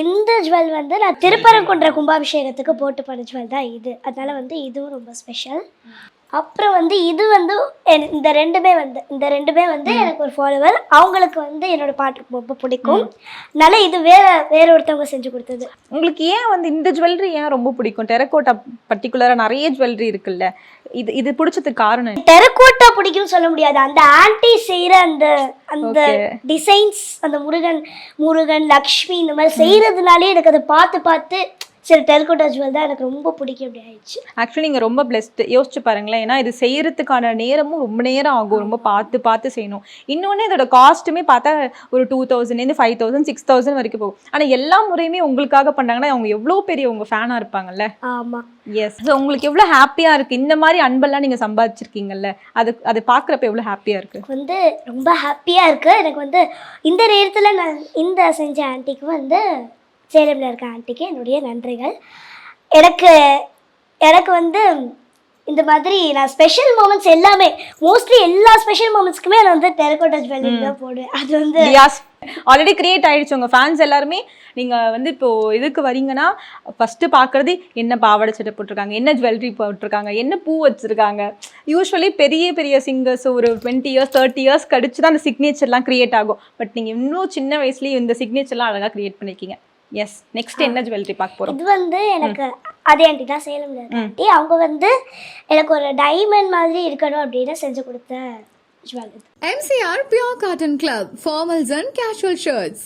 இந்த ஜுவல் வந்து நான் திருப்பரங்குன்ற கும்பாபிஷேகத்துக்கு போட்டு பண்ண ஜுவல் தான் இது. அதனால வந்து இதுவும் ரொம்ப ஸ்பெஷல். அப்புறம் வந்து இது வந்து இந்த ரெண்டுமே வந்து எனக்கு ஒரு ஃபாலோவர், அவங்களுக்கு வந்து என்னோட பாட்டு ரொம்ப பிடிக்கும். அதனால இது வேற ஒருத்தவங்க செஞ்சு கொடுத்தது. உங்களுக்கு ஏன் வந்து இந்த ஜுவல்லரி ஏன் ரொம்ப பிடிக்கும்? டெரகோட்டா பர்டிகுலரா நிறைய ஜுவல்லரி இருக்குல்ல, இது பிடிச்சதுக்கு காரணம்? டெரகோட்டா பிடிக்கும்னு சொல்ல முடியாது, அந்த ஆன்டி செய்யற அந்த டிசைன்ஸ், அந்த முருகன் லக்ஷ்மி இந்த மாதிரி செய்யறதுனாலே எனக்கு அதை பார்த்து சரி டெரகோட்டா ஜுவல் தான் எனக்கு ரொம்ப பிடிக்கும் அப்படி ஆயிடுச்சு. ஆக்சுவலி நீங்கள் ரொம்ப பிளெஸ்ட். யோசிச்சு பாருங்களேன், ஏன்னா இது செய்யறதுக்கான நேரமும் ரொம்ப நேரம் ஆகும், ரொம்ப பார்த்து செய்யணும். இன்னொன்று இதோட காஸ்ட்டுமே பார்த்தா ஒரு 2000 5000 6000 வரைக்கும் போகும். ஆனால் எல்லா முறையுமே உங்களுக்காக பண்ணாங்கன்னா அவங்க எவ்வளோ பெரிய உங்கள் ஃபேனாக இருப்பாங்கல்ல. ஆமாம். எஸ். ஸோ உங்களுக்கு எவ்வளோ ஹாப்பியாக இருக்குது இந்த மாதிரி அன்பெல்லாம் நீங்கள் சம்பாதிச்சிருக்கீங்கல்ல, அது பார்க்குறப்ப எவ்வளோ ஹாப்பியாக இருக்குது? வந்து ரொம்ப ஹாப்பியாக இருக்குது எனக்கு. வந்து இந்த நேரத்தில் நான் இந்த செஞ்ச ஆன்ட்டிக்கு வந்து சேலமில் இருக்க ஆன்ட்டிக்கு என்னுடைய நன்றிகள். எனக்கு வந்து இந்த மாதிரி நான் ஸ்பெஷல் மூமெண்ட்ஸ் எல்லாமே, மோஸ்ட்லி எல்லா ஸ்பெஷல் மூமெண்ட்ஸ்க்குமே நான் வந்து டெரகோட்டா ஜுவல்லரி தான் போடுவேன். அது வந்து ஆல்ரெடி கிரியேட் ஆகிடுச்சு. உங்கள் ஃபேன்ஸ் எல்லாருமே நீங்கள் வந்து இப்போது இதுக்கு வரீங்கன்னா ஃபஸ்ட்டு பார்க்குறது என்ன பாவாடை சட்டை போட்டிருக்காங்க, என்ன ஜுவல்லரி போட்டிருக்காங்க, என்ன பூ வச்சுருக்காங்க. யூஸ்வலி பெரிய சிங்கர்ஸ் ஒரு 20 years 30 years கழிச்சு தான் அந்த சிக்னேச்சர்லாம் க்ரியேட் ஆகும். பட் நீங்கள் இன்னும் சின்ன வயசுலேயே இந்த சிக்னேச்சர்லாம் அழகாக க்ரியேட் பண்ணியிருக்கீங்க. எஸ். நெக்ஸ்ட் என்ன ஜுவல்லரி பார்க்க போகிறோம்? இது வந்து எனக்கு அதே ஆண்டி தான், சேலம்ல இருக்க ஆண்டி. அவங்க வந்து எனக்கு ஒரு டைமண்ட் மாதிரி இருக்கணும் அப்படின்னு செஞ்சு கொடுத்த jewellery. MCR Pure Cotton Club, formals and casual shirts.